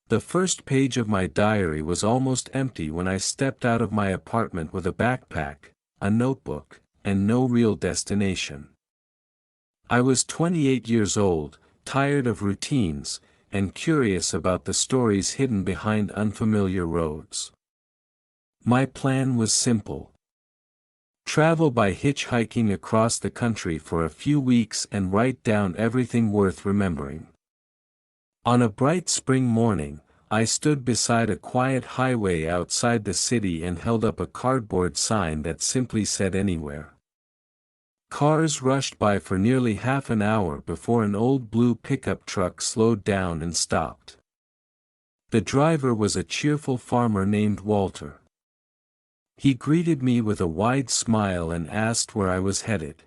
The first page of my diary was almost empty when I stepped out of my apartment with a backpack, a notebook, and no real destination. I was 28 years old, tired of routines, and curious about the stories hidden behind unfamiliar roads. My plan was simple. Travel by hitchhiking across the country for a few weeks and write down everything worth remembering. On a bright spring morning, I stood beside a quiet highway outside the city and held up a cardboard sign that simply said "Anywhere." Cars rushed by for nearly half an hour before an old blue pickup truck slowed down and stopped. The driver was a cheerful farmer named Walter. He greeted me with a wide smile and asked where I was headed.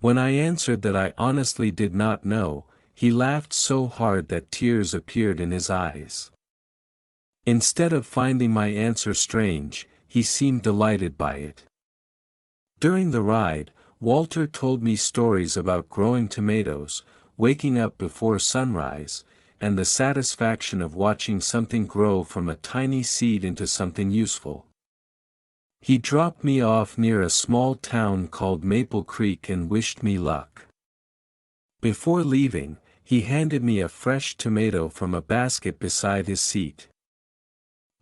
When I answered that I honestly did not know, he laughed so hard that tears appeared in his eyes. Instead of finding my answer strange, he seemed delighted by it. During the ride, Walter told me stories about growing tomatoes, waking up before sunrise, and the satisfaction of watching something grow from a tiny seed into something useful. He dropped me off near a small town called Maple Creek and wished me luck. Before leaving, he handed me a fresh tomato from a basket beside his seat.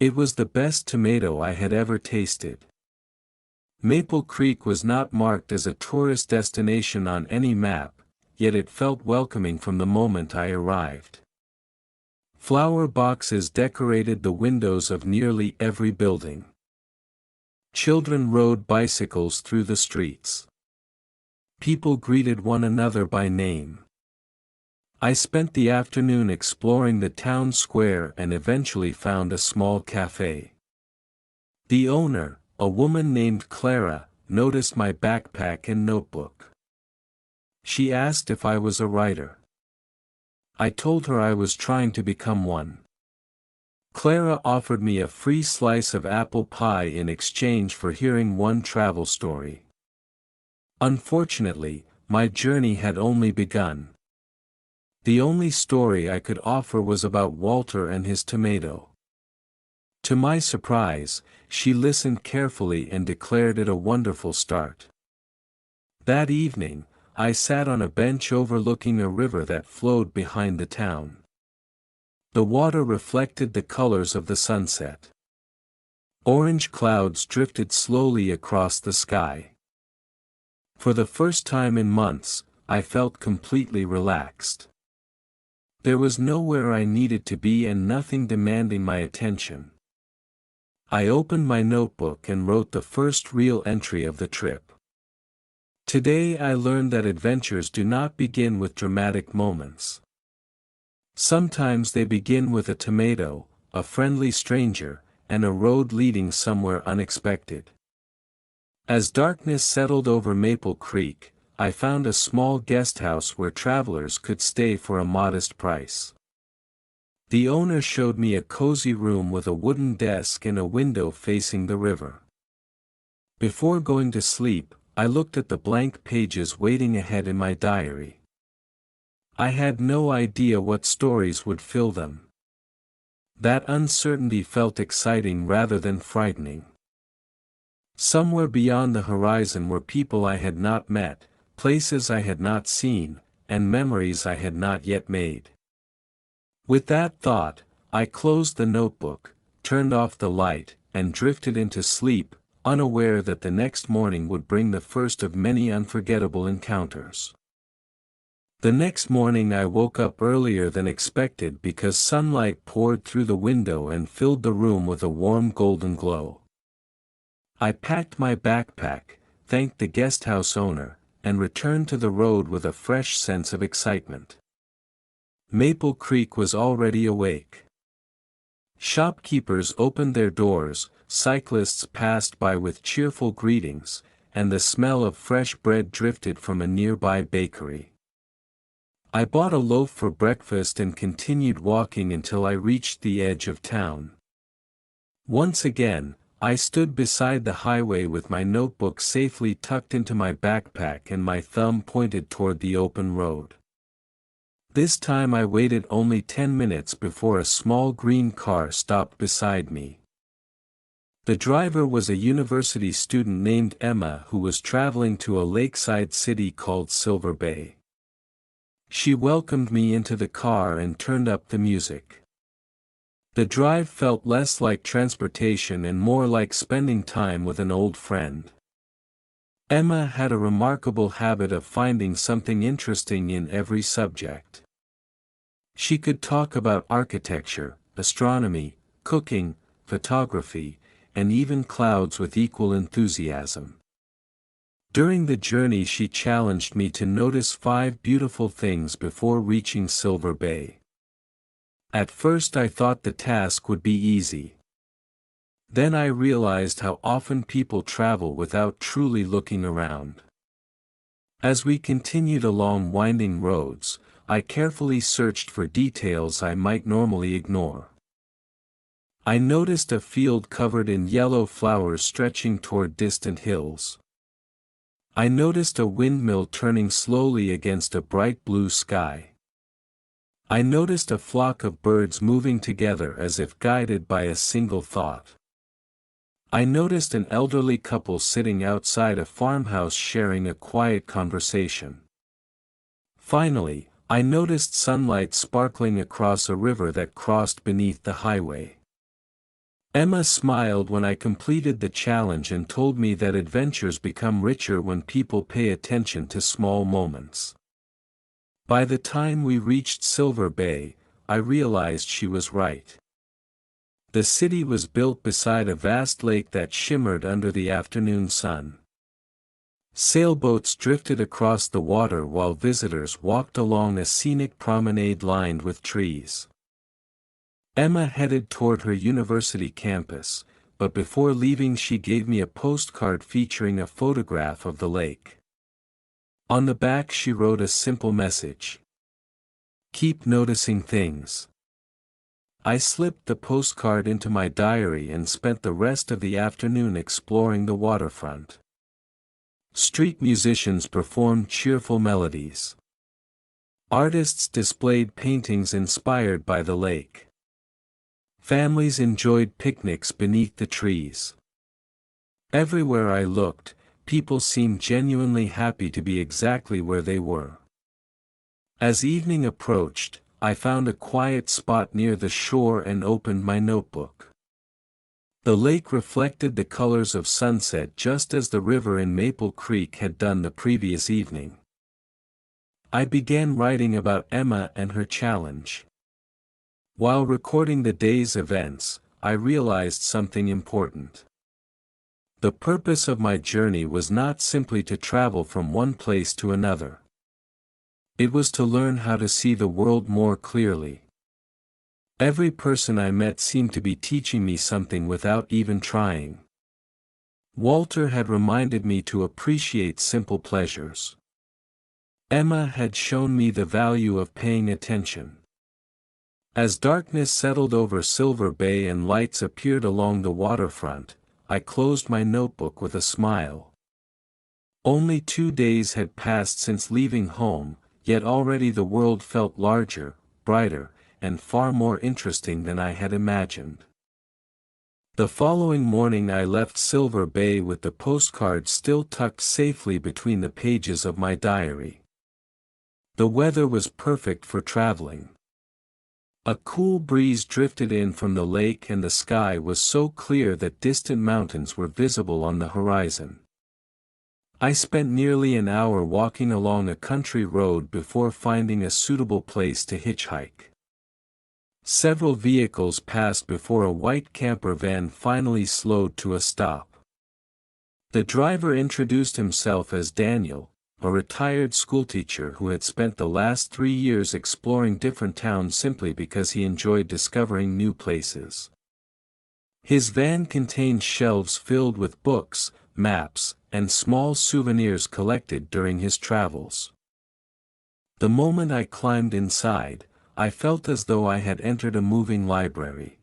It was the best tomato I had ever tasted. Maple Creek was not marked as a tourist destination on any map, yet it felt welcoming from the moment I arrived. Flower boxes decorated the windows of nearly every building. Children rode bicycles through the streets. People greeted one another by name. I spent the afternoon exploring the town square and eventually found a small cafe. The owner, a woman named Clara, noticed my backpack and notebook. She asked if I was a writer. I told her I was trying to become one. Clara offered me a free slice of apple pie in exchange for hearing one travel story. Unfortunately, my journey had only begun. The only story I could offer was about Walter and his tomato. To my surprise, she listened carefully and declared it a wonderful start. That evening, I sat on a bench overlooking a river that flowed behind the town. The water reflected the colors of the sunset. Orange clouds drifted slowly across the sky. For the first time in months, I felt completely relaxed. There was nowhere I needed to be and nothing demanding my attention. I opened my notebook and wrote the first real entry of the trip. Today I learned that adventures do not begin with dramatic moments. Sometimes they begin with a tomato, a friendly stranger, and a road leading somewhere unexpected. As darkness settled over Maple Creek, I found a small guest house where travelers could stay for a modest price. The owner showed me a cozy room with a wooden desk and a window facing the river. Before going to sleep, I looked at the blank pages waiting ahead in my diary. I had no idea what stories would fill them. That uncertainty felt exciting rather than frightening. Somewhere beyond the horizon were people I had not met, places I had not seen, and memories I had not yet made. With that thought, I closed the notebook, turned off the light, and drifted into sleep, unaware that the next morning would bring the first of many unforgettable encounters. The next morning I woke up earlier than expected because sunlight poured through the window and filled the room with a warm golden glow. I packed my backpack, thanked the guest house owner, and returned to the road with a fresh sense of excitement. Maple Creek was already awake. Shopkeepers opened their doors, cyclists passed by with cheerful greetings, and the smell of fresh bread drifted from a nearby bakery. I bought a loaf for breakfast and continued walking until I reached the edge of town. Once again, I stood beside the highway with my notebook safely tucked into my backpack and my thumb pointed toward the open road. This time I waited only 10 minutes before a small green car stopped beside me. The driver was a university student named Emma who was traveling to a lakeside city called Silver Bay. She welcomed me into the car and turned up the music. The drive felt less like transportation and more like spending time with an old friend. Emma had a remarkable habit of finding something interesting in every subject. She could talk about architecture, astronomy, cooking, photography, and even clouds with equal enthusiasm. During the journey she challenged me to notice 5 beautiful things before reaching Silver Bay. At first I thought the task would be easy. Then I realized how often people travel without truly looking around. As we continued along winding roads, I carefully searched for details I might normally ignore. I noticed a field covered in yellow flowers stretching toward distant hills. I noticed a windmill turning slowly against a bright blue sky. I noticed a flock of birds moving together as if guided by a single thought. I noticed an elderly couple sitting outside a farmhouse sharing a quiet conversation. Finally, I noticed sunlight sparkling across a river that crossed beneath the highway. Emma smiled when I completed the challenge and told me that adventures become richer when people pay attention to small moments. By the time we reached Silver Bay, I realized she was right. The city was built beside a vast lake that shimmered under the afternoon sun. Sailboats drifted across the water while visitors walked along a scenic promenade lined with trees. Emma headed toward her university campus, but before leaving she gave me a postcard featuring a photograph of the lake. On the back she wrote a simple message. Keep noticing things. I slipped the postcard into my diary and spent the rest of the afternoon exploring the waterfront. Street musicians performed cheerful melodies. Artists displayed paintings inspired by the lake. Families enjoyed picnics beneath the trees. Everywhere I looked, people seemed genuinely happy to be exactly where they were. As evening approached, I found a quiet spot near the shore and opened my notebook. The lake reflected the colors of sunset just as the river in Maple Creek had done the previous evening. I began writing about Emma and her challenge. While recording the day's events, I realized something important. The purpose of my journey was not simply to travel from one place to another. It was to learn how to see the world more clearly. Every person I met seemed to be teaching me something without even trying. Walter had reminded me to appreciate simple pleasures. Emma had shown me the value of paying attention. As darkness settled over Silver Bay and lights appeared along the waterfront, I closed my notebook with a smile. Only 2 days had passed since leaving home, yet already the world felt larger, brighter, and far more interesting than I had imagined. The following morning I left Silver Bay with the postcard still tucked safely between the pages of my diary. The weather was perfect for traveling. A cool breeze drifted in from the lake and the sky was so clear that distant mountains were visible on the horizon. I spent nearly an hour walking along a country road before finding a suitable place to hitchhike. Several vehicles passed before a white camper van finally slowed to a stop. The driver introduced himself as Daniel, a retired schoolteacher who had spent the last 3 years exploring different towns simply because he enjoyed discovering new places. His van contained shelves filled with books, maps, and small souvenirs collected during his travels. The moment I climbed inside, I felt as though I had entered a moving library.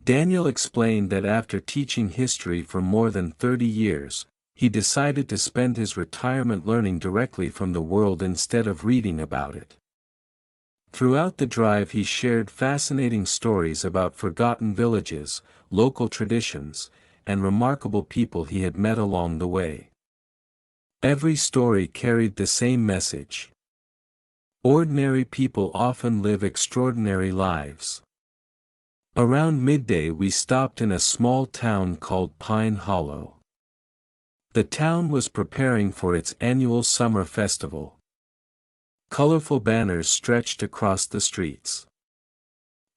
Daniel explained that after teaching history for more than 30 years, he decided to spend his retirement learning directly from the world instead of reading about it. Throughout the drive he shared fascinating stories about forgotten villages, local traditions, and remarkable people he had met along the way. Every story carried the same message. Ordinary people often live extraordinary lives. Around midday we stopped in a small town called Pine Hollow. The town was preparing for its annual summer festival. Colorful banners stretched across the streets.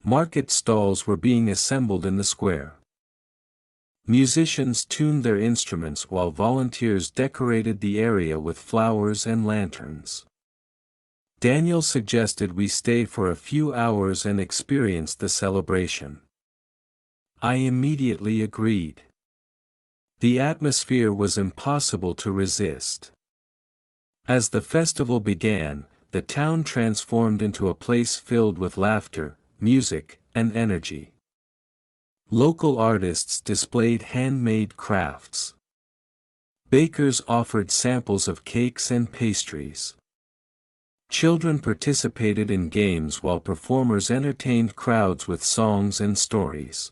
Market stalls were being assembled in the square. Musicians tuned their instruments while volunteers decorated the area with flowers and lanterns. Daniel suggested we stay for a few hours and experience the celebration. I immediately agreed. The atmosphere was impossible to resist. As the festival began, the town transformed into a place filled with laughter, music, and energy. Local artists displayed handmade crafts. Bakers offered samples of cakes and pastries. Children participated in games while performers entertained crowds with songs and stories.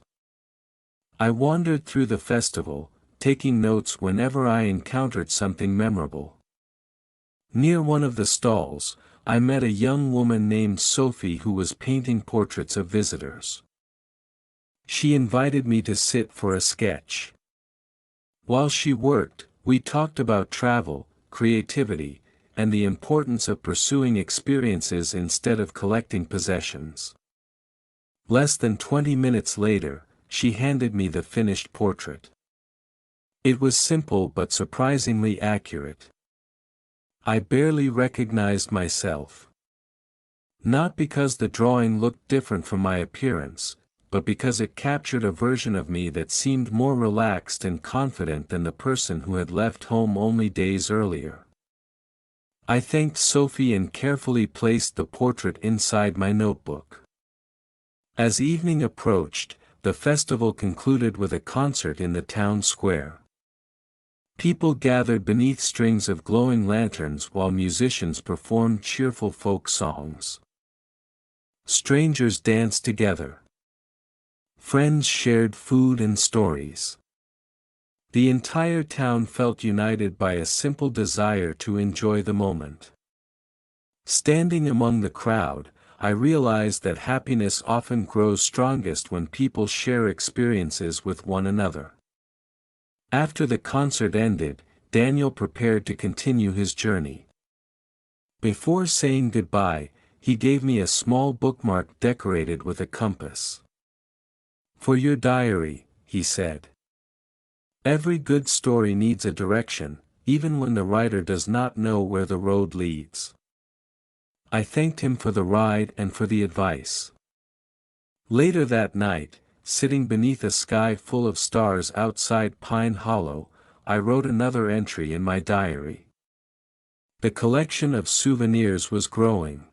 I wandered through the festival, taking notes whenever I encountered something memorable. Near one of the stalls, I met a young woman named Sophie who was painting portraits of visitors. She invited me to sit for a sketch. While she worked, we talked about travel, creativity, and the importance of pursuing experiences instead of collecting possessions. Less than 20 minutes later, she handed me the finished portrait. It was simple but surprisingly accurate. I barely recognized myself. Not because the drawing looked different from my appearance, but because it captured a version of me that seemed more relaxed and confident than the person who had left home only days earlier. I thanked Sophie and carefully placed the portrait inside my notebook. As evening approached, the festival concluded with a concert in the town square. People gathered beneath strings of glowing lanterns while musicians performed cheerful folk songs. Strangers danced together. Friends shared food and stories. The entire town felt united by a simple desire to enjoy the moment. Standing among the crowd, I realized that happiness often grows strongest when people share experiences with one another. After the concert ended, Daniel prepared to continue his journey. Before saying goodbye, he gave me a small bookmark decorated with a compass. "For your diary," he said. "Every good story needs a direction, even when the writer does not know where the road leads." I thanked him for the ride and for the advice. Later that night, sitting beneath a sky full of stars outside Pine Hollow, I wrote another entry in my diary. The collection of souvenirs was growing.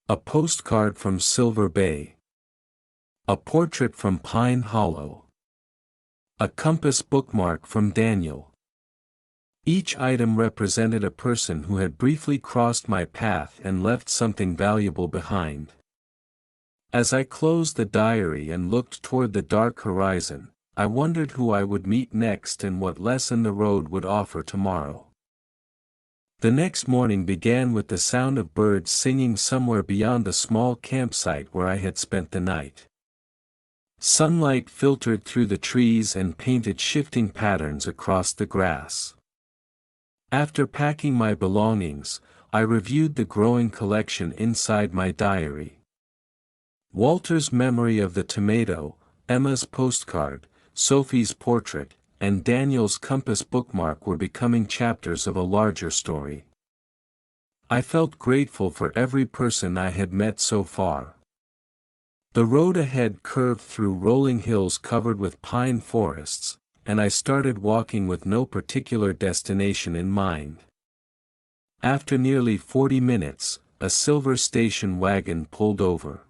A postcard from Silver Bay. A portrait from Pine Hollow. A compass bookmark from Daniel. Each item represented a person who had briefly crossed my path and left something valuable behind. As I closed the diary and looked toward the dark horizon, I wondered who I would meet next and what lesson the road would offer tomorrow. The next morning began with the sound of birds singing somewhere beyond the small campsite where I had spent the night. Sunlight filtered through the trees and painted shifting patterns across the grass. After packing my belongings, I reviewed the growing collection inside my diary. Walter's memory of the tomato, Emma's postcard, Sophie's portrait, and Daniel's compass bookmark were becoming chapters of a larger story. I felt grateful for every person I had met so far. The road ahead curved through rolling hills covered with pine forests, and I started walking with no particular destination in mind. After nearly 40 minutes, a silver station wagon pulled over.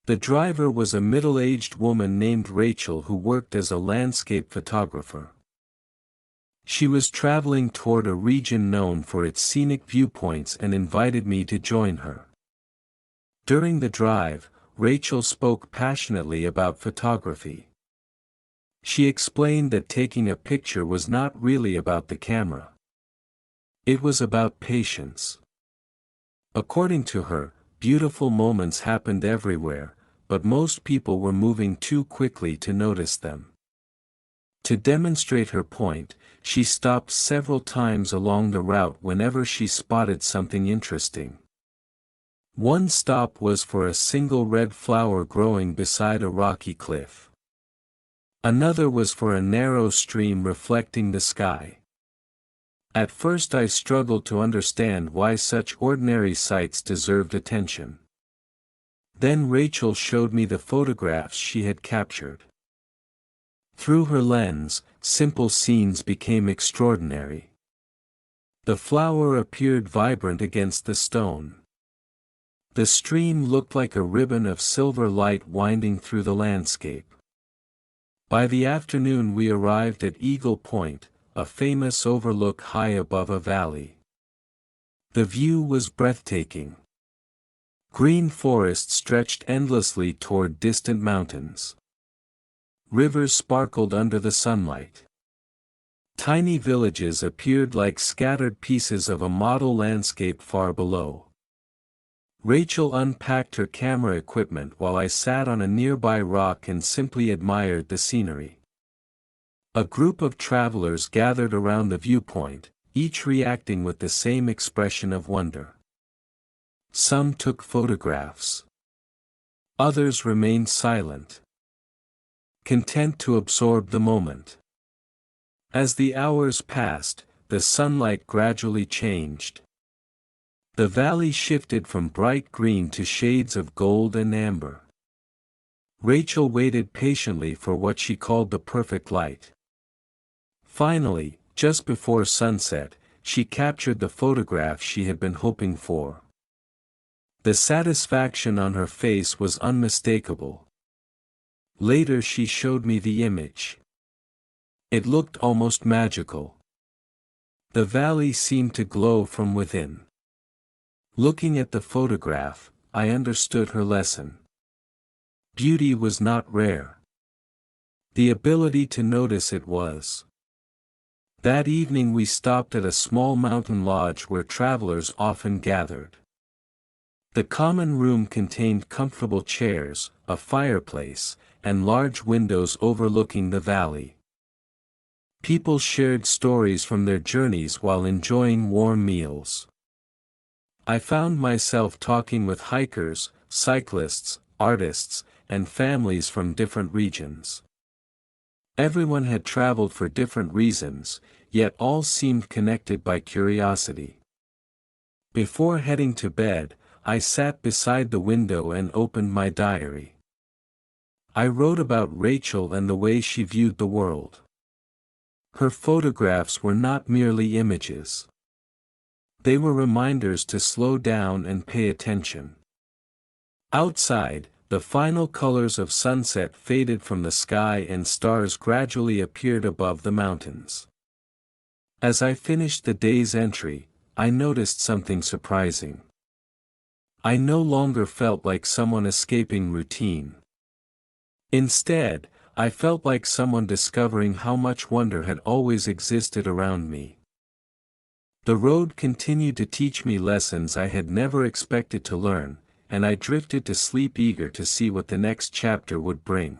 The driver was a middle-aged woman named Rachel who worked as a landscape photographer. She was traveling toward a region known for its scenic viewpoints and invited me to join her. During the drive, Rachel spoke passionately about photography. She explained that taking a picture was not really about the camera. It was about patience. According to her, beautiful moments happened everywhere, but most people were moving too quickly to notice them. To demonstrate her point, she stopped several times along the route whenever she spotted something interesting. One stop was for a single red flower growing beside a rocky cliff. Another was for a narrow stream reflecting the sky. At first I struggled to understand why such ordinary sights deserved attention. Then Rachel showed me the photographs she had captured. Through her lens, simple scenes became extraordinary. The flower appeared vibrant against the stone. The stream looked like a ribbon of silver light winding through the landscape. By the afternoon we arrived at Eagle Point, a famous overlook high above a valley. The view was breathtaking. Green forests stretched endlessly toward distant mountains. Rivers sparkled under the sunlight. Tiny villages appeared like scattered pieces of a model landscape far below. Rachel unpacked her camera equipment while I sat on a nearby rock and simply admired the scenery. A group of travelers gathered around the viewpoint, each reacting with the same expression of wonder. Some took photographs. Others remained silent, content to absorb the moment. As the hours passed, the sunlight gradually changed. The valley shifted from bright green to shades of gold and amber. Rachel waited patiently for what she called the perfect light. Finally, just before sunset, she captured the photograph she had been hoping for. The satisfaction on her face was unmistakable. Later she showed me the image. It looked almost magical. The valley seemed to glow from within. Looking at the photograph, I understood her lesson. Beauty was not rare. The ability to notice it was. That evening we stopped at a small mountain lodge where travelers often gathered. The common room contained comfortable chairs, a fireplace, and large windows overlooking the valley. People shared stories from their journeys while enjoying warm meals. I found myself talking with hikers, cyclists, artists, and families from different regions. Everyone had traveled for different reasons, yet all seemed connected by curiosity. Before heading to bed, I sat beside the window and opened my diary. I wrote about Rachel and the way she viewed the world. Her photographs were not merely images. They were reminders to slow down and pay attention. Outside, the final colors of sunset faded from the sky and stars gradually appeared above the mountains. As I finished the day's entry, I noticed something surprising. I no longer felt like someone escaping routine. Instead, I felt like someone discovering how much wonder had always existed around me. The road continued to teach me lessons I had never expected to learn, and I drifted to sleep eager to see what the next chapter would bring.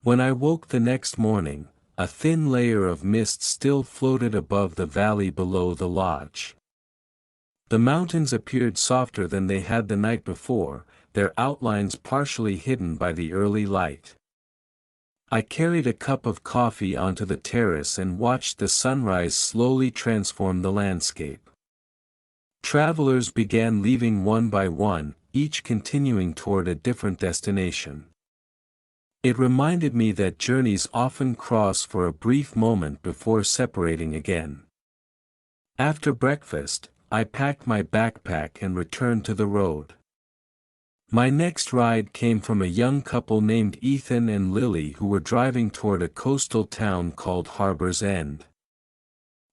When I woke the next morning, a thin layer of mist still floated above the valley below the lodge. The mountains appeared softer than they had the night before, their outlines partially hidden by the early light. I carried a cup of coffee onto the terrace and watched the sunrise slowly transform the landscape. Travelers began leaving one by one, each continuing toward a different destination. It reminded me that journeys often cross for a brief moment before separating again. After breakfast, I packed my backpack and returned to the road. My next ride came from a young couple named Ethan and Lily who were driving toward a coastal town called Harbor's End.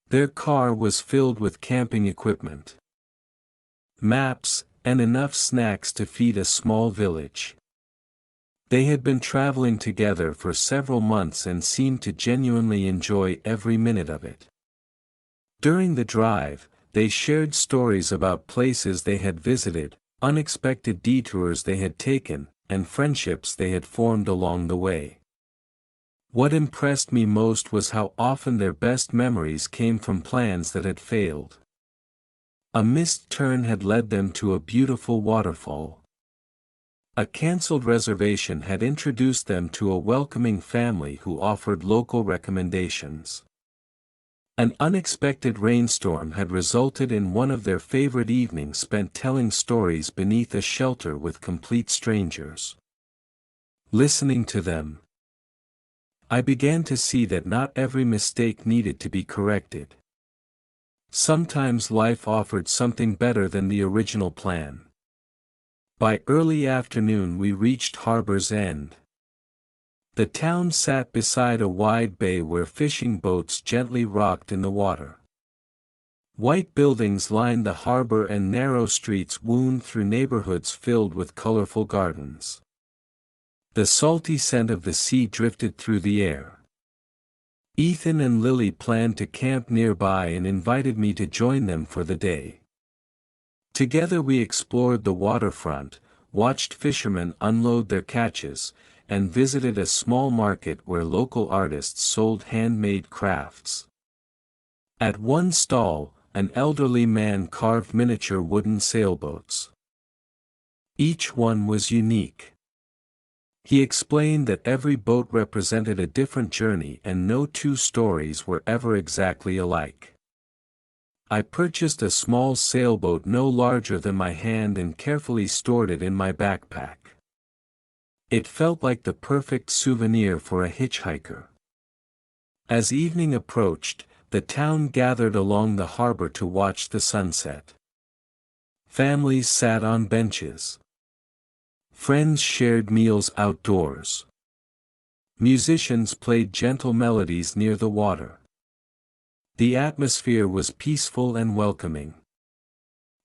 Their car was filled with camping equipment. Maps, and enough snacks to feed a small village. They had been traveling together for several months and seemed to genuinely enjoy every minute of it. During the drive, they shared stories about places they had visited, unexpected detours they had taken, and friendships they had formed along the way. What impressed me most was how often their best memories came from plans that had failed. A missed turn had led them to a beautiful waterfall. A cancelled reservation had introduced them to a welcoming family who offered local recommendations. An unexpected rainstorm had resulted in one of their favorite evenings spent telling stories beneath a shelter with complete strangers. Listening to them, I began to see that not every mistake needed to be corrected. Sometimes life offered something better than the original plan. By early afternoon we reached Harbor's End. The town sat beside a wide bay where fishing boats gently rocked in the water. White buildings lined the harbor and narrow streets wound through neighborhoods filled with colorful gardens. The salty scent of the sea drifted through the air. Ethan and Lily planned to camp nearby and invited me to join them for the day. Together we explored the waterfront, watched fishermen unload their catches, and visited a small market where local artists sold handmade crafts. At one stall, an elderly man carved miniature wooden sailboats. Each one was unique. He explained that every boat represented a different journey and no two stories were ever exactly alike. I purchased a small sailboat no larger than my hand and carefully stored it in my backpack. It felt like the perfect souvenir for a hitchhiker. As evening approached, the town gathered along the harbor to watch the sunset. Families sat on benches. Friends shared meals outdoors. Musicians played gentle melodies near the water. The atmosphere was peaceful and welcoming.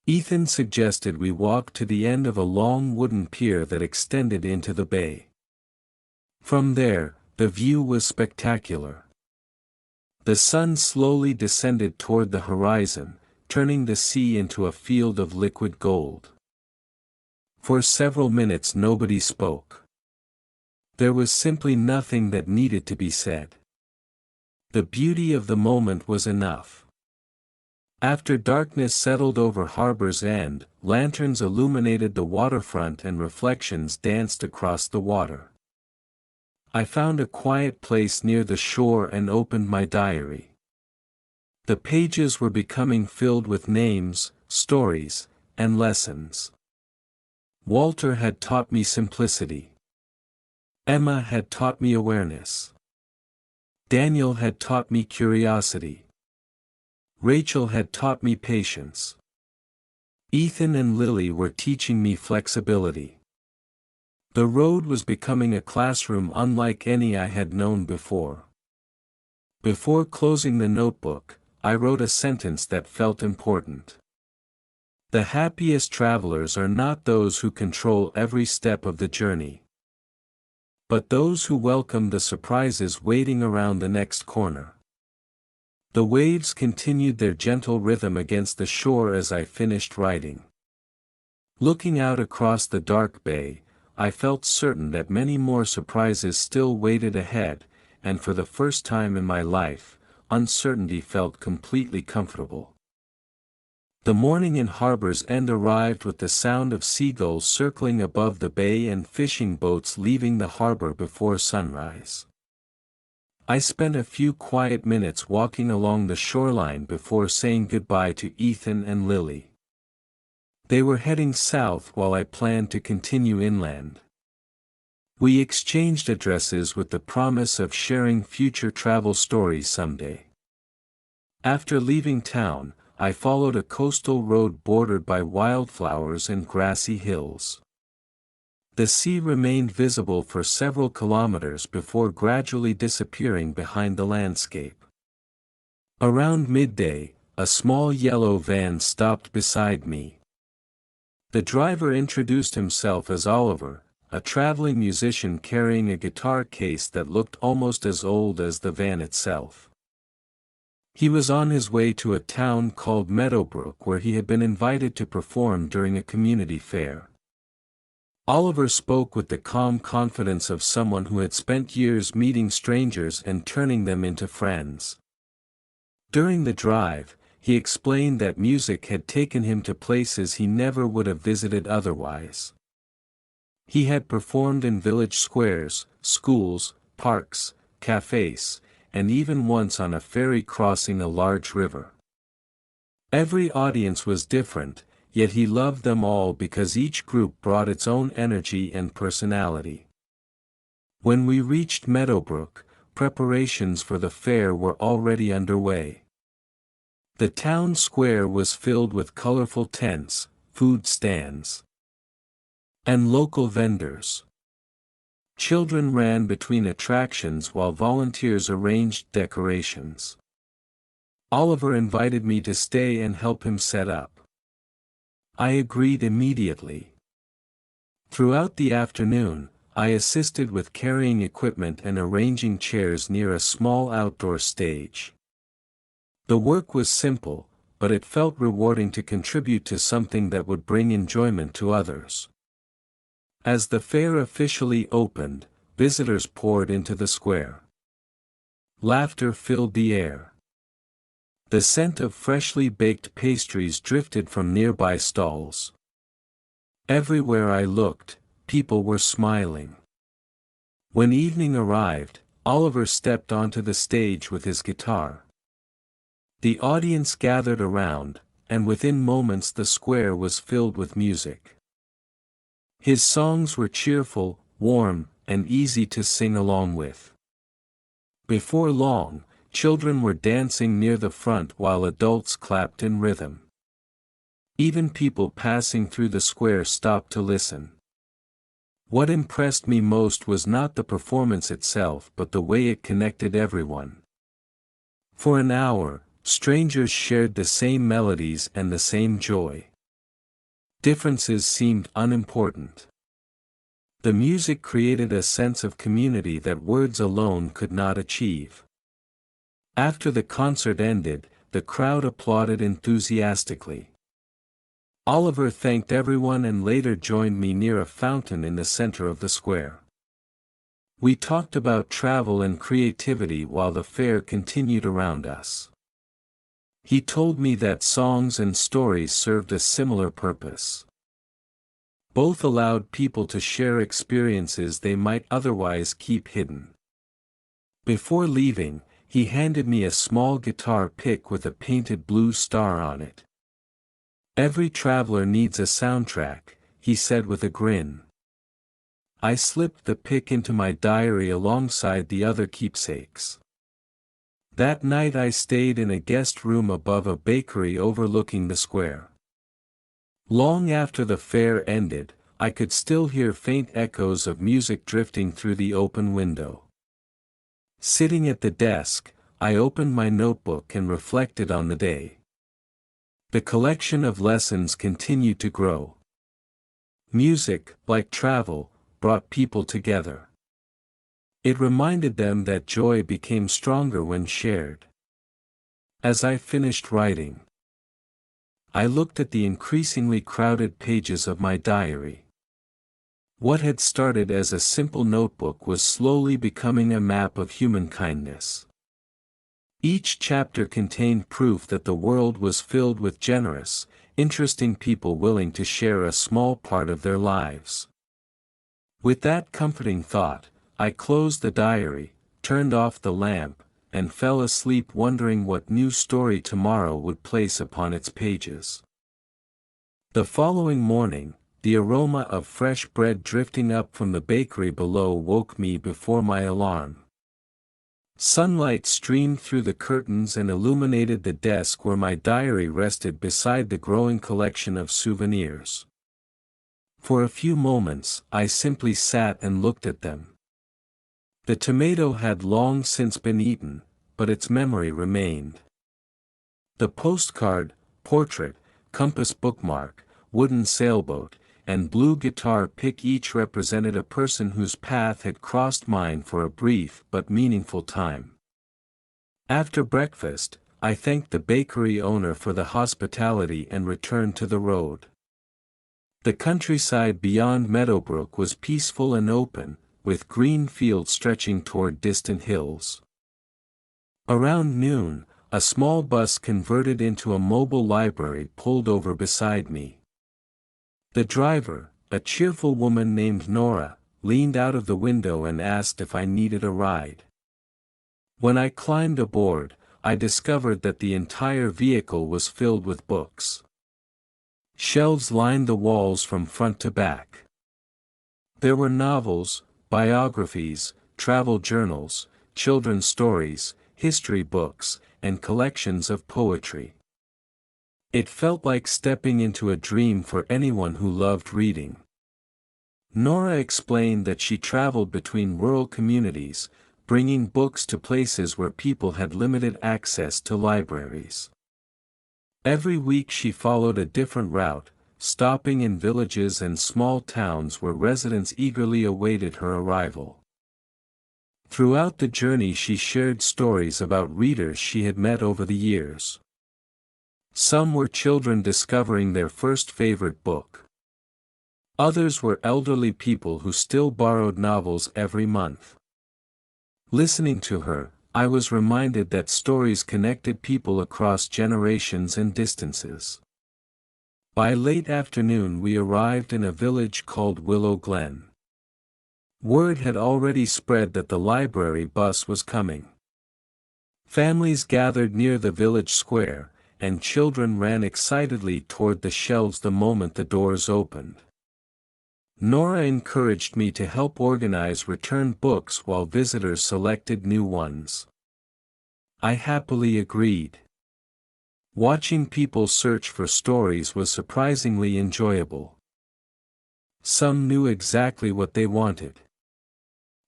Ethan suggested we walk to the end of a long wooden pier that extended into the bay. From there, the view was spectacular. The sun slowly descended toward the horizon, turning the sea into a field of liquid gold. For several minutes nobody spoke. There was simply nothing that needed to be said. The beauty of the moment was enough. After darkness settled over Harbor's End, lanterns illuminated the waterfront and reflections danced across the water. I found a quiet place near the shore and opened my diary. The pages were becoming filled with names, stories, and lessons. Walter had taught me simplicity. Emma had taught me awareness. Daniel had taught me curiosity. Rachel had taught me patience. Ethan and Lily were teaching me flexibility. The road was becoming a classroom unlike any I had known before. Before closing the notebook, I wrote a sentence that felt important. The happiest travelers are not those who control every step of the journey, but those who welcome the surprises waiting around the next corner. The waves continued their gentle rhythm against the shore as I finished writing. Looking out across the dark bay, I felt certain that many more surprises still waited ahead, and for the first time in my life, uncertainty felt completely comfortable. The morning in Harbor's End arrived with the sound of seagulls circling above the bay and fishing boats leaving the harbor before sunrise. I spent a few quiet minutes walking along the shoreline before saying goodbye to Ethan and Lily. They were heading south while I planned to continue inland. We exchanged addresses with the promise of sharing future travel stories someday. After leaving town, I followed a coastal road bordered by wildflowers and grassy hills. The sea remained visible for several kilometers before gradually disappearing behind the landscape. Around midday, a small yellow van stopped beside me. The driver introduced himself as Oliver, a traveling musician carrying a guitar case that looked almost as old as the van itself. He was on his way to a town called Meadowbrook where he had been invited to perform during a community fair. Oliver spoke with the calm confidence of someone who had spent years meeting strangers and turning them into friends. During the drive, he explained that music had taken him to places he never would have visited otherwise. He had performed in village squares, schools, parks, cafes, and even once on a ferry crossing a large river. Every audience was different, yet he loved them all because each group brought its own energy and personality. When we reached Meadowbrook, preparations for the fair were already underway. The town square was filled with colorful tents, food stands, and local vendors. Children ran between attractions while volunteers arranged decorations. Oliver invited me to stay and help him set up. I agreed immediately. Throughout the afternoon, I assisted with carrying equipment and arranging chairs near a small outdoor stage. The work was simple, but it felt rewarding to contribute to something that would bring enjoyment to others. As the fair officially opened, visitors poured into the square. Laughter filled the air. The scent of freshly baked pastries drifted from nearby stalls. Everywhere I looked, people were smiling. When evening arrived, Oliver stepped onto the stage with his guitar. The audience gathered around, and within moments the square was filled with music. His songs were cheerful, warm, and easy to sing along with. Before long, children were dancing near the front while adults clapped in rhythm. Even people passing through the square stopped to listen. What impressed me most was not the performance itself but the way it connected everyone. For an hour, strangers shared the same melodies and the same joy. Differences seemed unimportant. The music created a sense of community that words alone could not achieve. After the concert ended, the crowd applauded enthusiastically. Oliver thanked everyone and later joined me near a fountain in the center of the square. We talked about travel and creativity while the fair continued around us. He told me that songs and stories served a similar purpose. Both allowed people to share experiences they might otherwise keep hidden. Before leaving, he handed me a small guitar pick with a painted blue star on it. "Every traveler needs a soundtrack," he said with a grin. I slipped the pick into my diary alongside the other keepsakes. That night I stayed in a guest room above a bakery overlooking the square. Long after the fair ended, I could still hear faint echoes of music drifting through the open window. Sitting at the desk, I opened my notebook and reflected on the day. The collection of lessons continued to grow. Music, like travel, brought people together. It reminded them that joy became stronger when shared. As I finished writing, I looked at the increasingly crowded pages of my diary. What had started as a simple notebook was slowly becoming a map of human kindness. Each chapter contained proof that the world was filled with generous, interesting people willing to share a small part of their lives. With that comforting thought, I closed the diary, turned off the lamp, and fell asleep wondering what new story tomorrow would place upon its pages. The following morning, the aroma of fresh bread drifting up from the bakery below woke me before my alarm. Sunlight streamed through the curtains and illuminated the desk where my diary rested beside the growing collection of souvenirs. For a few moments, I simply sat and looked at them. The tomato had long since been eaten, but its memory remained. The postcard, portrait, compass bookmark, wooden sailboat, and blue guitar pick each represented a person whose path had crossed mine for a brief but meaningful time. After breakfast, I thanked the bakery owner for the hospitality and returned to the road. The countryside beyond Meadowbrook was peaceful and open, with green fields stretching toward distant hills. Around noon, a small bus converted into a mobile library pulled over beside me. The driver, a cheerful woman named Nora, leaned out of the window and asked if I needed a ride. When I climbed aboard, I discovered that the entire vehicle was filled with books. Shelves lined the walls from front to back. There were novels, biographies, travel journals, children's stories, history books, and collections of poetry. It felt like stepping into a dream for anyone who loved reading. Nora explained that she traveled between rural communities, bringing books to places where people had limited access to libraries. Every week she followed a different route, stopping in villages and small towns where residents eagerly awaited her arrival. Throughout the journey she shared stories about readers she had met over the years. Some were children discovering their first favorite book. Others were elderly people who still borrowed novels every month. Listening to her, I was reminded that stories connected people across generations and distances. By late afternoon we arrived in a village called Willow Glen. Word had already spread that the library bus was coming. Families gathered near the village square, and children ran excitedly toward the shelves the moment the doors opened. Nora encouraged me to help organize returned books while visitors selected new ones. I happily agreed. Watching people search for stories was surprisingly enjoyable. Some knew exactly what they wanted.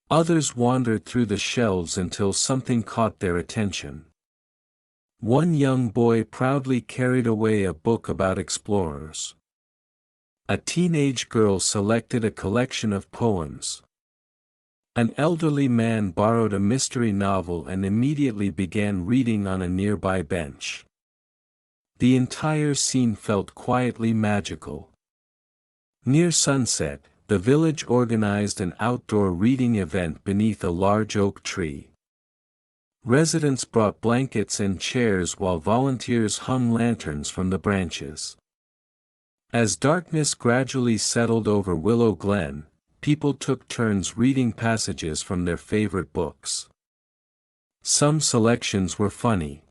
Others wandered through the shelves until something caught their attention. One young boy proudly carried away a book about explorers. A teenage girl selected a collection of poems. An elderly man borrowed a mystery novel and immediately began reading on a nearby bench. The entire scene felt quietly magical. Near sunset, the village organized an outdoor reading event beneath a large oak tree. Residents brought blankets and chairs while volunteers hung lanterns from the branches. As darkness gradually settled over Willow Glen, people took turns reading passages from their favorite books. Some selections were funny.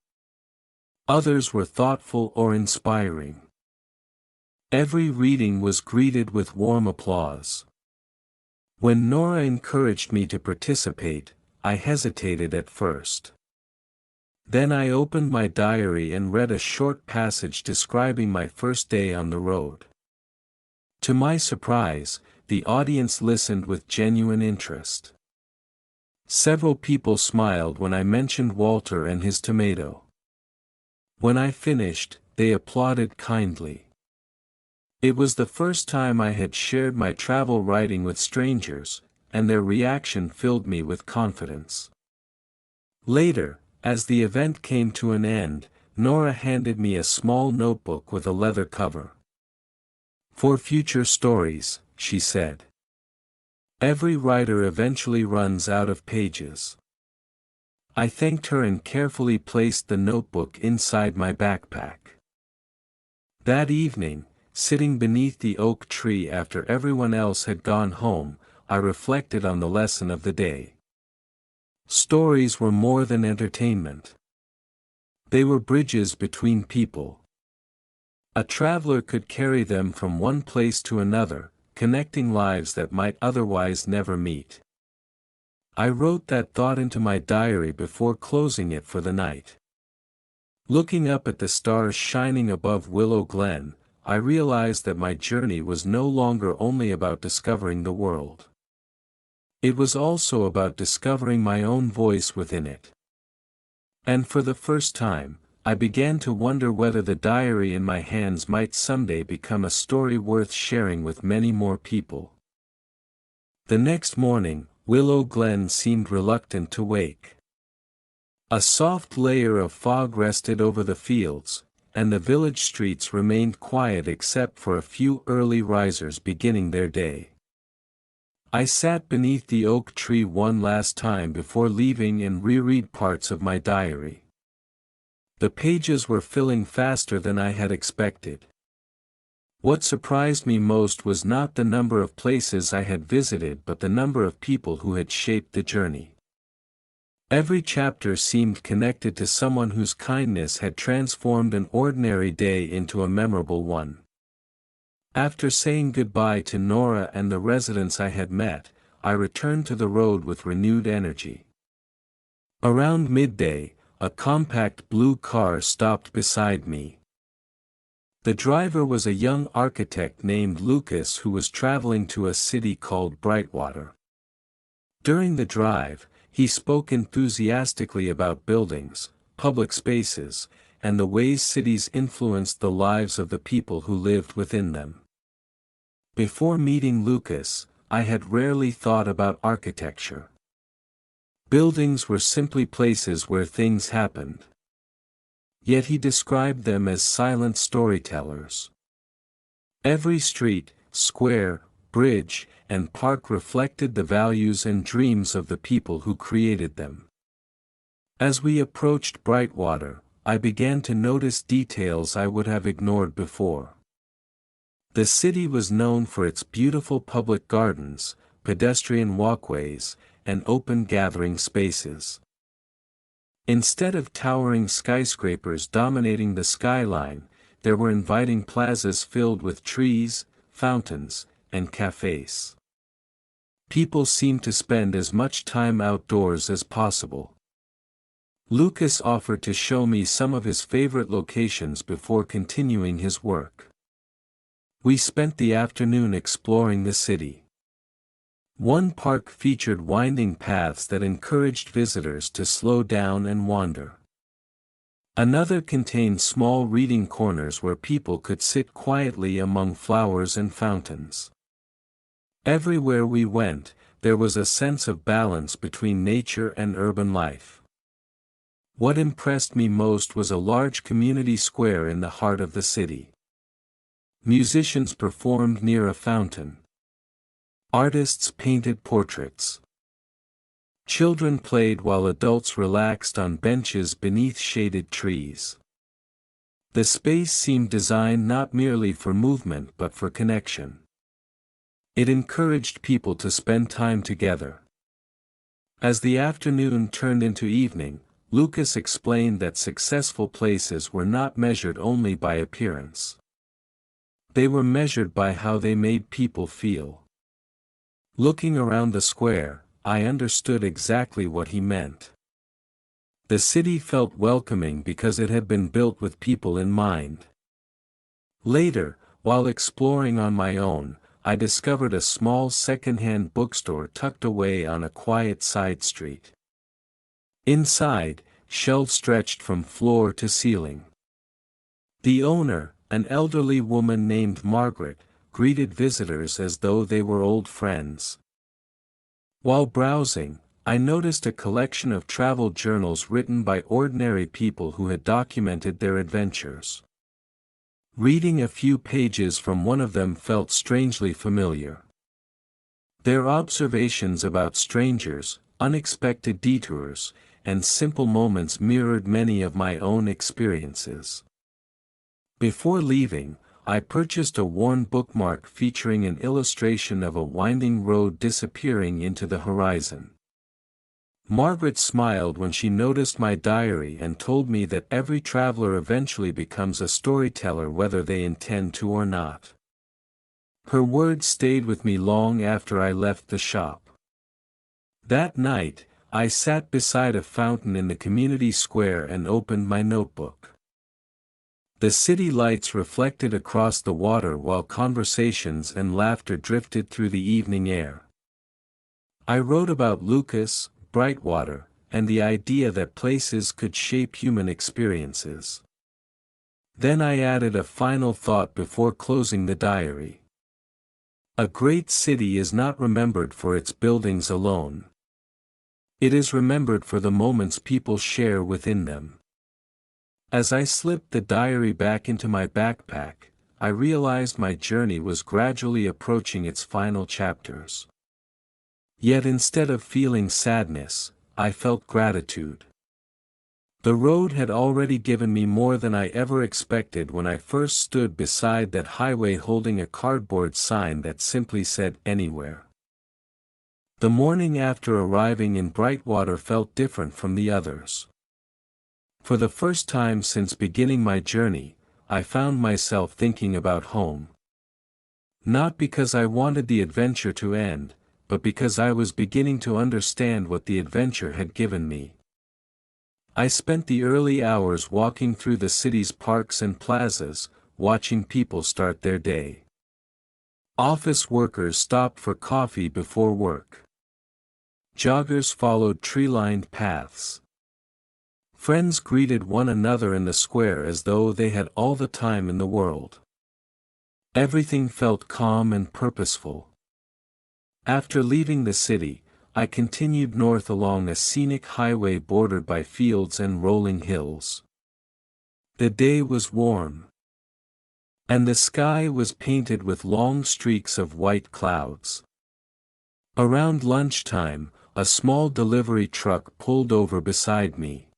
Others were thoughtful or inspiring. Every reading was greeted with warm applause. When Nora encouraged me to participate, I hesitated at first. Then I opened my diary and read a short passage describing my first day on the road. To my surprise, the audience listened with genuine interest. Several people smiled when I mentioned Walter and his tomato. When I finished, they applauded kindly. It was the first time I had shared my travel writing with strangers, and their reaction filled me with confidence. Later, as the event came to an end, Nora handed me a small notebook with a leather cover. "For future stories," she said. "Every writer eventually runs out of pages." I thanked her and carefully placed the notebook inside my backpack. That evening, sitting beneath the oak tree after everyone else had gone home, I reflected on the lesson of the day. Stories were more than entertainment. They were bridges between people. A traveler could carry them from one place to another, connecting lives that might otherwise never meet. I wrote that thought into my diary before closing it for the night. Looking up at the stars shining above Willow Glen, I realized that my journey was no longer only about discovering the world. It was also about discovering my own voice within it. And for the first time, I began to wonder whether the diary in my hands might someday become a story worth sharing with many more people. The next morning, Willow Glen seemed reluctant to wake. A soft layer of fog rested over the fields, and the village streets remained quiet except for a few early risers beginning their day. I sat beneath the oak tree one last time before leaving and reread parts of my diary. The pages were filling faster than I had expected. What surprised me most was not the number of places I had visited but the number of people who had shaped the journey. Every chapter seemed connected to someone whose kindness had transformed an ordinary day into a memorable one. After saying goodbye to Nora and the residents I had met, I returned to the road with renewed energy. Around midday, a compact blue car stopped beside me. The driver was a young architect named Lucas who was traveling to a city called Brightwater. During the drive, he spoke enthusiastically about buildings, public spaces, and the ways cities influenced the lives of the people who lived within them. Before meeting Lucas, I had rarely thought about architecture. Buildings were simply places where things happened. Yet he described them as silent storytellers. Every street, square, bridge, and park reflected the values and dreams of the people who created them. As we approached Brightwater, I began to notice details I would have ignored before. The city was known for its beautiful public gardens, pedestrian walkways, and open gathering spaces. Instead of towering skyscrapers dominating the skyline, there were inviting plazas filled with trees, fountains, and cafes. People seemed to spend as much time outdoors as possible. Lucas offered to show me some of his favorite locations before continuing his work. We spent the afternoon exploring the city. One park featured winding paths that encouraged visitors to slow down and wander. Another contained small reading corners where people could sit quietly among flowers and fountains. Everywhere we went, there was a sense of balance between nature and urban life. What impressed me most was a large community square in the heart of the city. Musicians performed near a fountain. Artists painted portraits. Children played while adults relaxed on benches beneath shaded trees. The space seemed designed not merely for movement but for connection. It encouraged people to spend time together. As the afternoon turned into evening, Lucas explained that successful places were not measured only by appearance. They were measured by how they made people feel. Looking around the square, I understood exactly what he meant. The city felt welcoming because it had been built with people in mind. Later, while exploring on my own, I discovered a small second-hand bookstore tucked away on a quiet side street. Inside, shelves stretched from floor to ceiling. The owner, an elderly woman named Margaret, greeted visitors as though they were old friends. While browsing, I noticed a collection of travel journals written by ordinary people who had documented their adventures. Reading a few pages from one of them felt strangely familiar. Their observations about strangers, unexpected detours, and simple moments mirrored many of my own experiences. Before leaving, I purchased a worn bookmark featuring an illustration of a winding road disappearing into the horizon. Margaret smiled when she noticed my diary and told me that every traveler eventually becomes a storyteller whether they intend to or not. Her words stayed with me long after I left the shop. That night, I sat beside a fountain in the community square and opened my notebook. The city lights reflected across the water while conversations and laughter drifted through the evening air. I wrote about Lucas, Brightwater, and the idea that places could shape human experiences. Then I added a final thought before closing the diary. A great city is not remembered for its buildings alone. It is remembered for the moments people share within them. As I slipped the diary back into my backpack, I realized my journey was gradually approaching its final chapters. Yet instead of feeling sadness, I felt gratitude. The road had already given me more than I ever expected when I first stood beside that highway holding a cardboard sign that simply said "Anywhere." The morning after arriving in Brightwater felt different from the others. For the first time since beginning my journey, I found myself thinking about home. Not because I wanted the adventure to end, but because I was beginning to understand what the adventure had given me. I spent the early hours walking through the city's parks and plazas, watching people start their day. Office workers stopped for coffee before work. Joggers followed tree-lined paths. Friends greeted one another in the square as though they had all the time in the world. Everything felt calm and purposeful. After leaving the city, I continued north along a scenic highway bordered by fields and rolling hills. The day was warm, and the sky was painted with long streaks of white clouds. Around lunchtime, a small delivery truck pulled over beside me.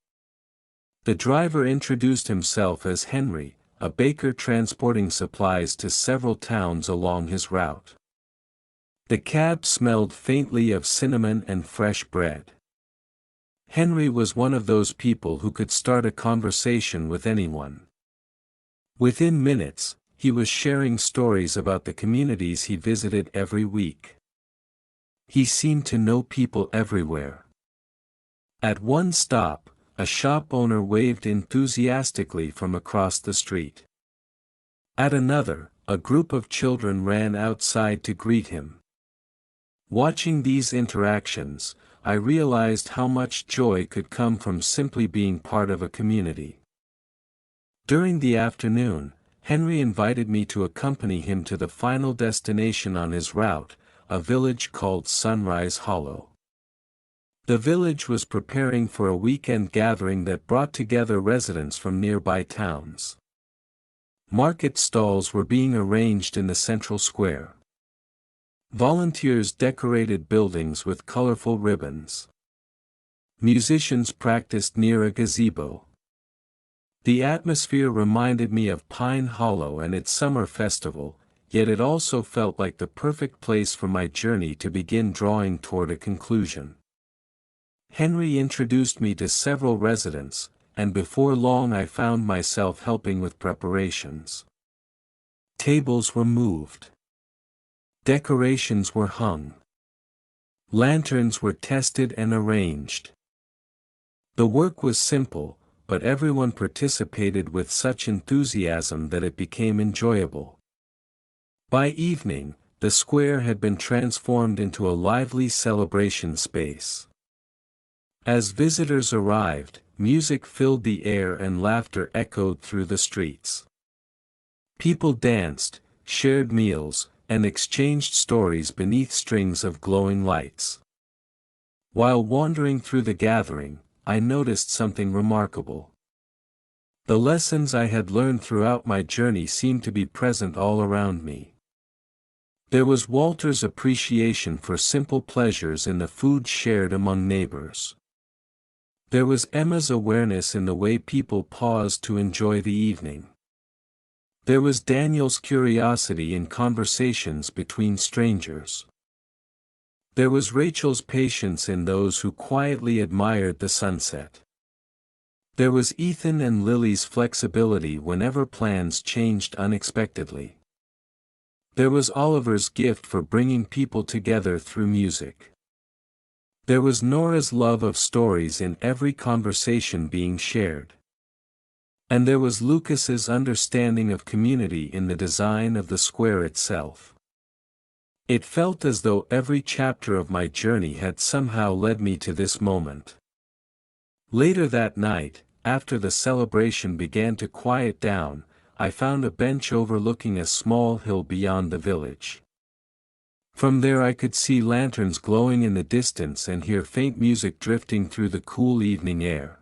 The driver introduced himself as Henry, a baker transporting supplies to several towns along his route. The cab smelled faintly of cinnamon and fresh bread. Henry was one of those people who could start a conversation with anyone. Within minutes, he was sharing stories about the communities he visited every week. He seemed to know people everywhere. At one stop, a shop owner waved enthusiastically from across the street. At another, a group of children ran outside to greet him. Watching these interactions, I realized how much joy could come from simply being part of a community. During the afternoon, Henry invited me to accompany him to the final destination on his route, a village called Sunrise Hollow. The village was preparing for a weekend gathering that brought together residents from nearby towns. Market stalls were being arranged in the central square. Volunteers decorated buildings with colorful ribbons. Musicians practiced near a gazebo. The atmosphere reminded me of Pine Hollow and its summer festival, yet it also felt like the perfect place for my journey to begin drawing toward a conclusion. Henry introduced me to several residents, and before long I found myself helping with preparations. Tables were moved. Decorations were hung. Lanterns were tested and arranged. The work was simple, but everyone participated with such enthusiasm that it became enjoyable. By evening, the square had been transformed into a lively celebration space. As visitors arrived, music filled the air and laughter echoed through the streets. People danced, shared meals, and exchanged stories beneath strings of glowing lights. While wandering through the gathering, I noticed something remarkable. The lessons I had learned throughout my journey seemed to be present all around me. There was Walter's appreciation for simple pleasures in the food shared among neighbors. There was Emma's awareness in the way people paused to enjoy the evening. There was Daniel's curiosity in conversations between strangers. There was Rachel's patience in those who quietly admired the sunset. There was Ethan and Lily's flexibility whenever plans changed unexpectedly. There was Oliver's gift for bringing people together through music. There was Nora's love of stories in every conversation being shared. And there was Lucas's understanding of community in the design of the square itself. It felt as though every chapter of my journey had somehow led me to this moment. Later that night, after the celebration began to quiet down, I found a bench overlooking a small hill beyond the village. From there I could see lanterns glowing in the distance and hear faint music drifting through the cool evening air.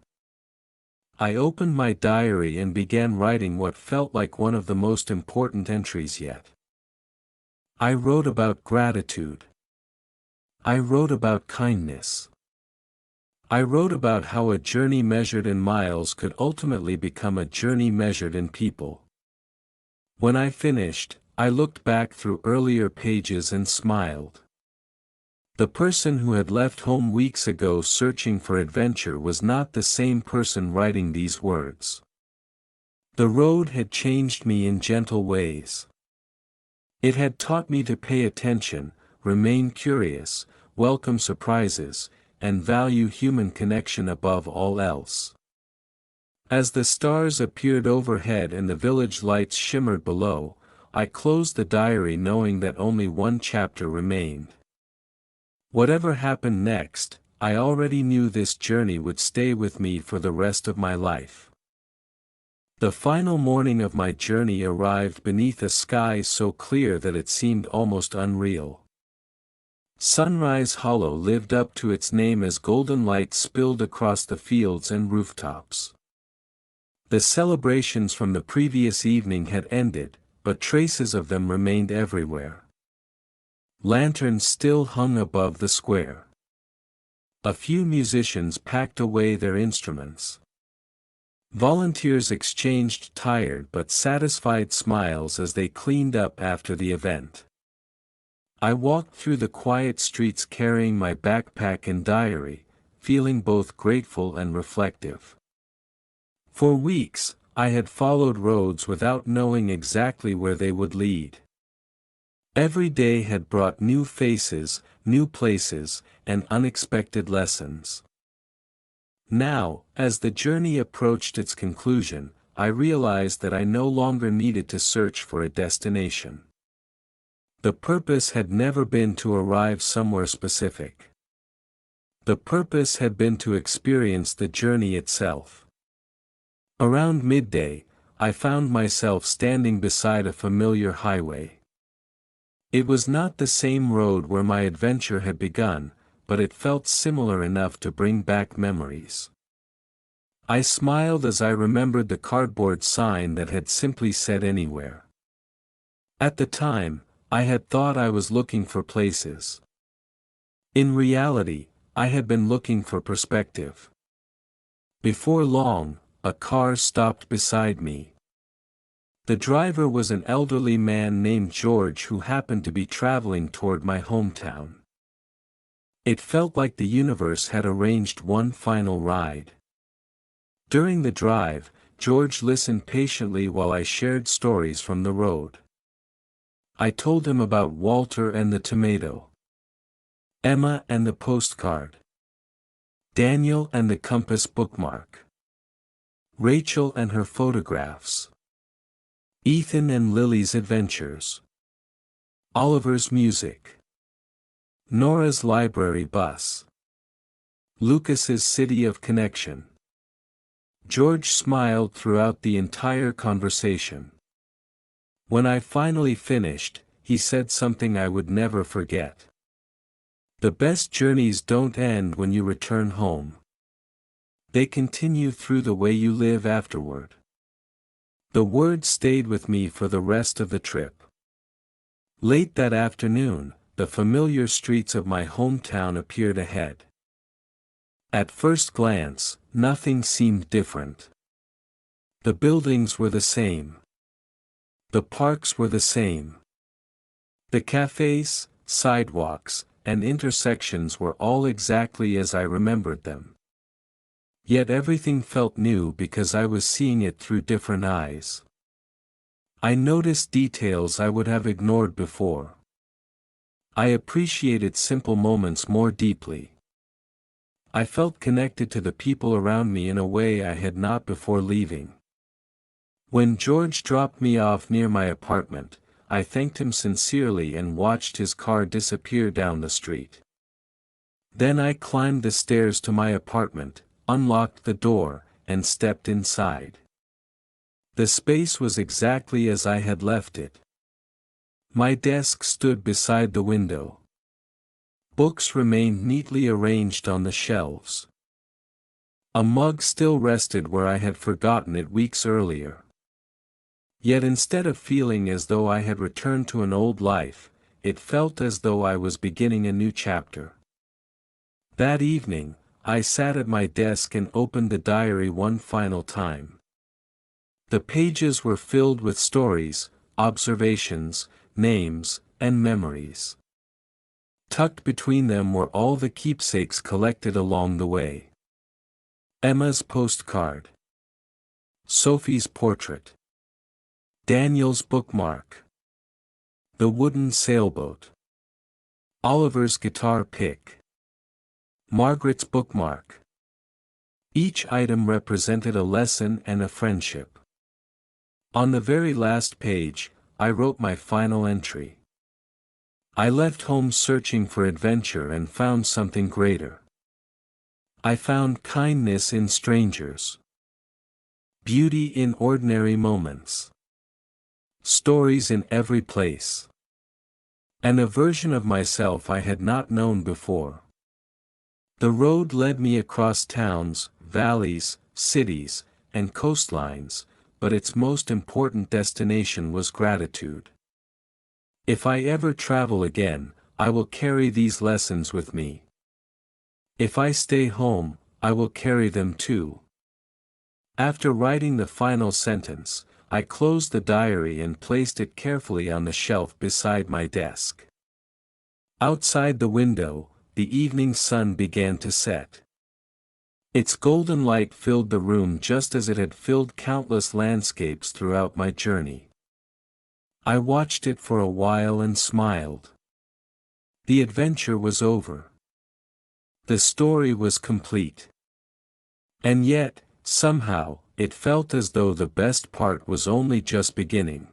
I opened my diary and began writing what felt like one of the most important entries yet. I wrote about gratitude. I wrote about kindness. I wrote about how a journey measured in miles could ultimately become a journey measured in people. When I finished, I looked back through earlier pages and smiled. The person who had left home weeks ago searching for adventure was not the same person writing these words. The road had changed me in gentle ways. It had taught me to pay attention, remain curious, welcome surprises, and value human connection above all else. As the stars appeared overhead and the village lights shimmered below, I closed the diary knowing that only one chapter remained. Whatever happened next, I already knew this journey would stay with me for the rest of my life. The final morning of my journey arrived beneath a sky so clear that it seemed almost unreal. Sunrise Hollow lived up to its name as golden light spilled across the fields and rooftops. The celebrations from the previous evening had ended, but traces of them remained everywhere. Lanterns still hung above the square. A few musicians packed away their instruments. Volunteers exchanged tired but satisfied smiles as they cleaned up after the event. I walked through the quiet streets carrying my backpack and diary, feeling both grateful and reflective. For weeks, I had followed roads without knowing exactly where they would lead. Every day had brought new faces, new places, and unexpected lessons. Now, as the journey approached its conclusion, I realized that I no longer needed to search for a destination. The purpose had never been to arrive somewhere specific. The purpose had been to experience the journey itself. Around midday, I found myself standing beside a familiar highway. It was not the same road where my adventure had begun, but it felt similar enough to bring back memories. I smiled as I remembered the cardboard sign that had simply said anywhere. At the time, I had thought I was looking for places. In reality, I had been looking for perspective. Before long, a car stopped beside me. The driver was an elderly man named George who happened to be traveling toward my hometown. It felt like the universe had arranged one final ride. During the drive, George listened patiently while I shared stories from the road. I told him about Walter and the tomato, Emma and the postcard, Daniel and the compass bookmark, Rachel and her photographs, Ethan and Lily's adventures, Oliver's music, Nora's library bus, Lucas's city of connection. George smiled throughout the entire conversation. When I finally finished, he said something I would never forget. The best journeys don't end when you return home. They continue through the way you live afterward. The words stayed with me for the rest of the trip. Late that afternoon, the familiar streets of my hometown appeared ahead. At first glance, nothing seemed different. The buildings were the same. The parks were the same. The cafes, sidewalks, and intersections were all exactly as I remembered them. Yet everything felt new because I was seeing it through different eyes. I noticed details I would have ignored before. I appreciated simple moments more deeply. I felt connected to the people around me in a way I had not before leaving. When George dropped me off near my apartment, I thanked him sincerely and watched his car disappear down the street. Then I climbed the stairs to my apartment, unlocked the door, and stepped inside. The space was exactly as I had left it. My desk stood beside the window. Books remained neatly arranged on the shelves. A mug still rested where I had forgotten it weeks earlier. Yet instead of feeling as though I had returned to an old life, it felt as though I was beginning a new chapter. That evening, I sat at my desk and opened the diary one final time. The pages were filled with stories, observations, names, and memories. Tucked between them were all the keepsakes collected along the way. Emma's postcard. Sophie's portrait. Daniel's bookmark. The wooden sailboat. Oliver's guitar pick. Margaret's bookmark. Each item represented a lesson and a friendship. On the very last page, I wrote my final entry. I left home searching for adventure and found something greater. I found kindness in strangers. Beauty in ordinary moments. Stories in every place. And a version of myself I had not known before. The road led me across towns, valleys, cities, and coastlines, but its most important destination was gratitude. If I ever travel again, I will carry these lessons with me. If I stay home, I will carry them too. After writing the final sentence, I closed the diary and placed it carefully on the shelf beside my desk. Outside the window, the evening sun began to set. Its golden light filled the room just as it had filled countless landscapes throughout my journey. I watched it for a while and smiled. The adventure was over. The story was complete. And yet, somehow, it felt as though the best part was only just beginning.